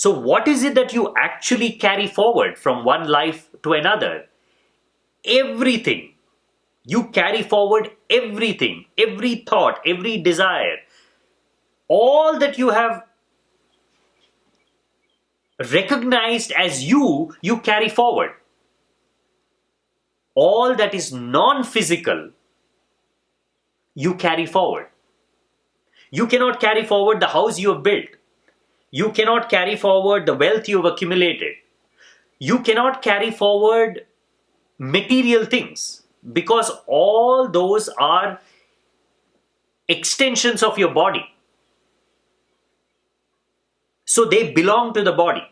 So what is it that you actually carry forward from one life to another? Everything. You carry forward everything, every thought, every desire, all that you have recognized as you carry forward. All that is non-physical, you carry forward. You cannot carry forward the house you have built. You cannot carry forward the wealth you have accumulated. You cannot carry forward material things because all those are extensions of your body. So they belong to the body.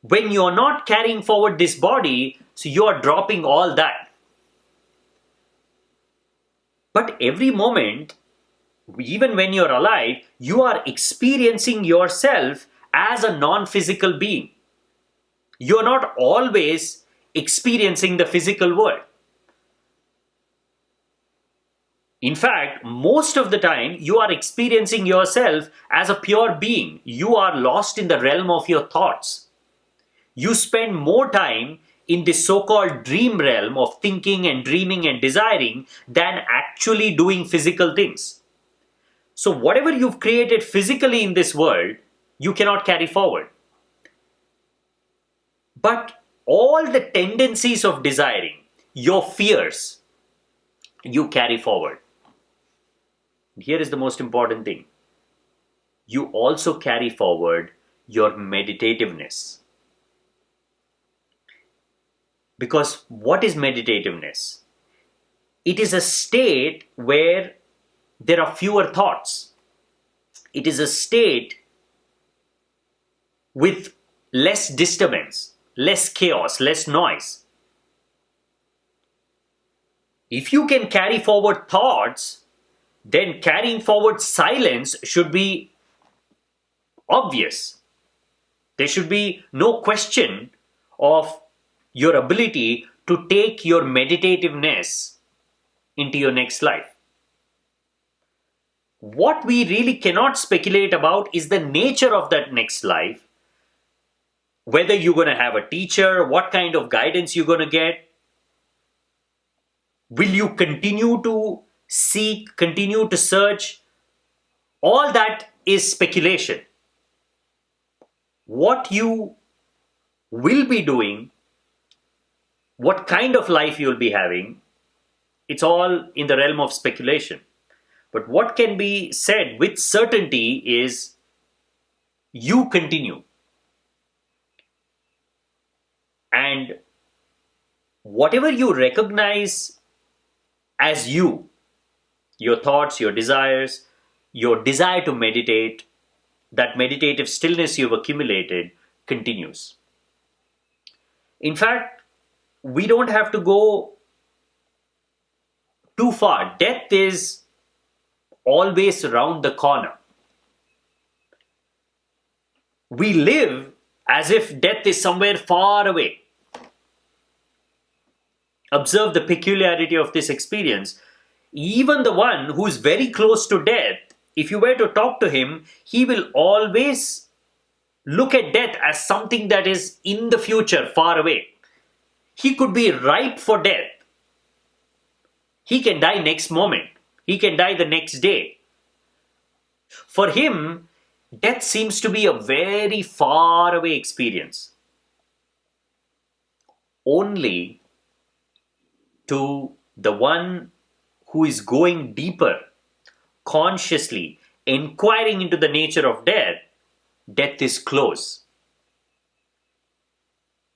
When you're not carrying forward this body, so you are dropping all that. But every moment, even when you're alive, you are experiencing yourself as a non-physical being. You're not always experiencing the physical world. In fact, most of the time, you are experiencing yourself as a pure being. You are lost in the realm of your thoughts. You spend more time in this so-called dream realm of thinking and dreaming and desiring than actually doing physical things. So whatever you've created physically in this world, you cannot carry forward. But all the tendencies of desiring, your fears, you carry forward. Here is the most important thing. You also carry forward your meditativeness. Because what is meditativeness? It is a state where there are fewer thoughts. It is a state with less disturbance, less chaos, less noise. If you can carry forward thoughts, then carrying forward silence should be obvious. There should be no question of your ability to take your meditativeness into your next life. What we really cannot speculate about is the nature of that next life. Whether you're going to have a teacher, what kind of guidance you're going to get. Will you continue to seek, continue to search? All that is speculation. What you will be doing, what kind of life you'll be having, it's all in the realm of speculation. But what can be said with certainty is you continue. And whatever you recognize as you, your thoughts, your desires, your desire to meditate, that meditative stillness you've accumulated continues. In fact, we don't have to go too far. Death is always around the corner. We live as if death is somewhere far away. Observe the peculiarity of this experience. Even the one who is very close to death, if you were to talk to him, he will always look at death as something that is in the future, far away. He could be ripe for death. He can die next moment. He can die the next day. For him, death seems to be a very far away experience. Only to the one who is going deeper, consciously inquiring into the nature of death, death is close.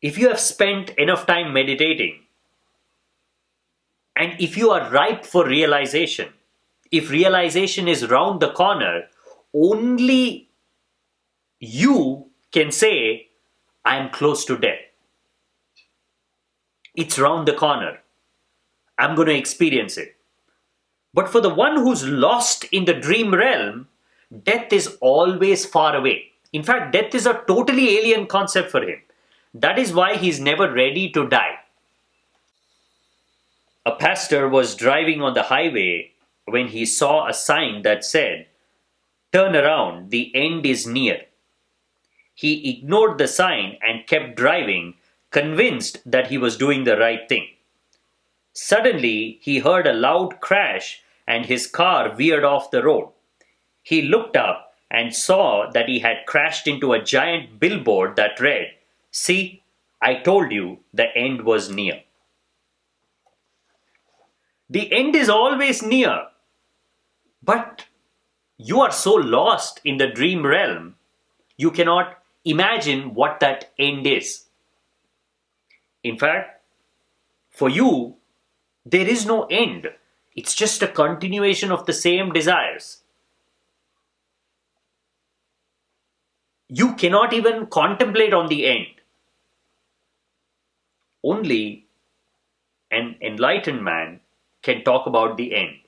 If you have spent enough time meditating, and if you are ripe for realization, if realization is round the corner, only you can say, I am close to death. It's round the corner. I'm going to experience it. But for the one who's lost in the dream realm, death is always far away. In fact, death is a totally alien concept for him. That is why he's never ready to die. A pastor was driving on the highway when he saw a sign that said, Turn around, the end is near. He ignored the sign and kept driving, convinced that he was doing the right thing. Suddenly, he heard a loud crash and his car veered off the road. He looked up and saw that he had crashed into a giant billboard that read, "See, I told you the end was near." The end is always near, but you are so lost in the dream realm, you cannot imagine what that end is. In fact, for you, there is no end. It's just a continuation of the same desires. You cannot even contemplate on the end. Only an enlightened man can talk about the end.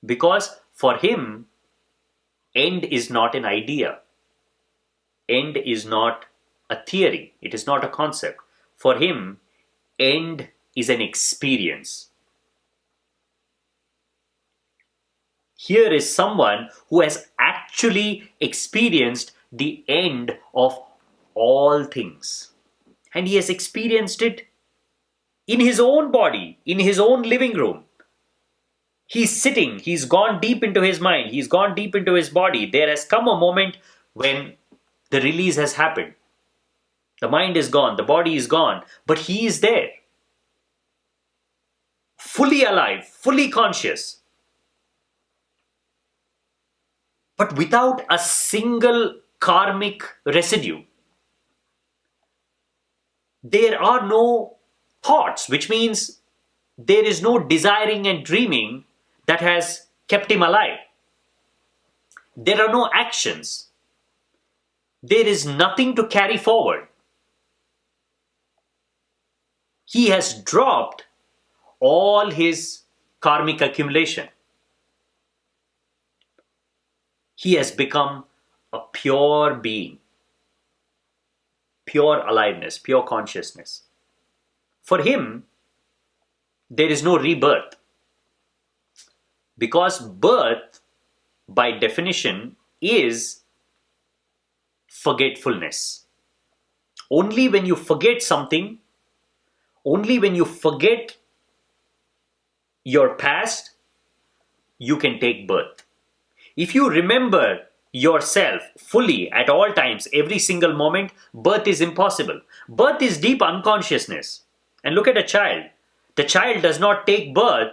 Because for him, end is not an idea. End is not a theory. It is not a concept. For him, end is an experience. Here is someone who has actually experienced the end of all things. And he has experienced it in his own body, in his own living room. He's sitting, he's gone deep into his mind, he's gone deep into his body. There has come a moment when the release has happened. The mind is gone, the body is gone, but he is there. Fully alive, fully conscious. But without a single karmic residue. There are no thoughts, which means there is no desiring and dreaming that has kept him alive. There are no actions. There is nothing to carry forward. He has dropped all his karmic accumulation. He has become a pure being, pure aliveness, pure consciousness. For him, there is no rebirth. Because birth, by definition, is forgetfulness. Only when you forget something, only when you forget your past, you can take birth. If you remember yourself fully at all times, every single moment, birth is impossible. Birth is deep unconsciousness. And look at a child. The child does not take birth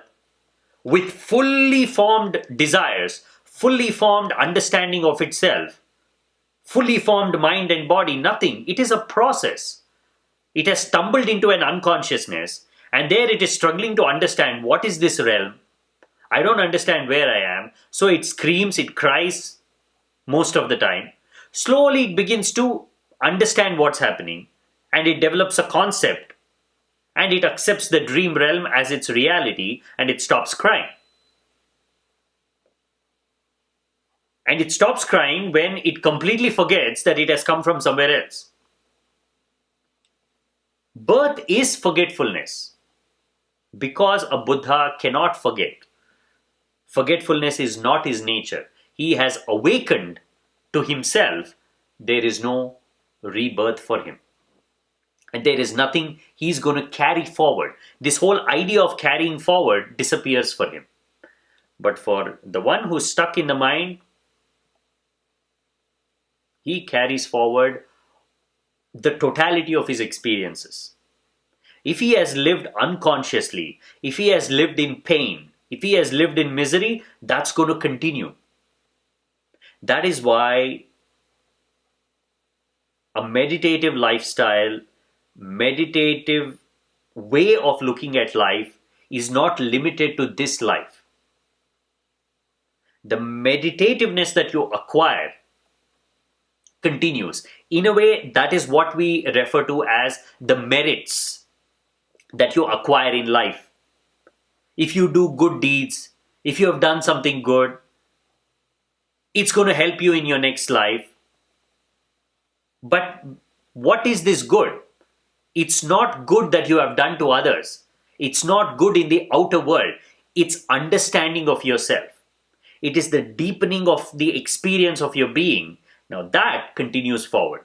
with fully formed desires, fully formed understanding of itself, fully formed mind and body, nothing. It is a process. It has stumbled into an unconsciousness, and there it is struggling to understand what is this realm. I don't understand where I am. So it screams, it cries most of the time. Slowly it begins to understand what's happening, and it develops a concept, and it accepts the dream realm as its reality, and it stops crying. And it stops crying when it completely forgets that it has come from somewhere else. Birth is forgetfulness, because a Buddha cannot forget. Forgetfulness is not his nature. He has awakened to himself. There is no rebirth for him. And there is nothing he's going to carry forward. This whole idea of carrying forward disappears for him. But for the one who's stuck in the mind, he carries forward the totality of his experiences. If he has lived unconsciously, if he has lived in pain, if he has lived in misery, that's going to continue. That is why a meditative lifestyle, meditative way of looking at life is not limited to this life. The meditativeness that you acquire continues. In a way, that is what we refer to as the merits that you acquire in life. If you do good deeds, if you have done something good, it's going to help you in your next life. But what is this good? It's not good that you have done to others. It's not good in the outer world. It's understanding of yourself. It is the deepening of the experience of your being. Now that continues forward.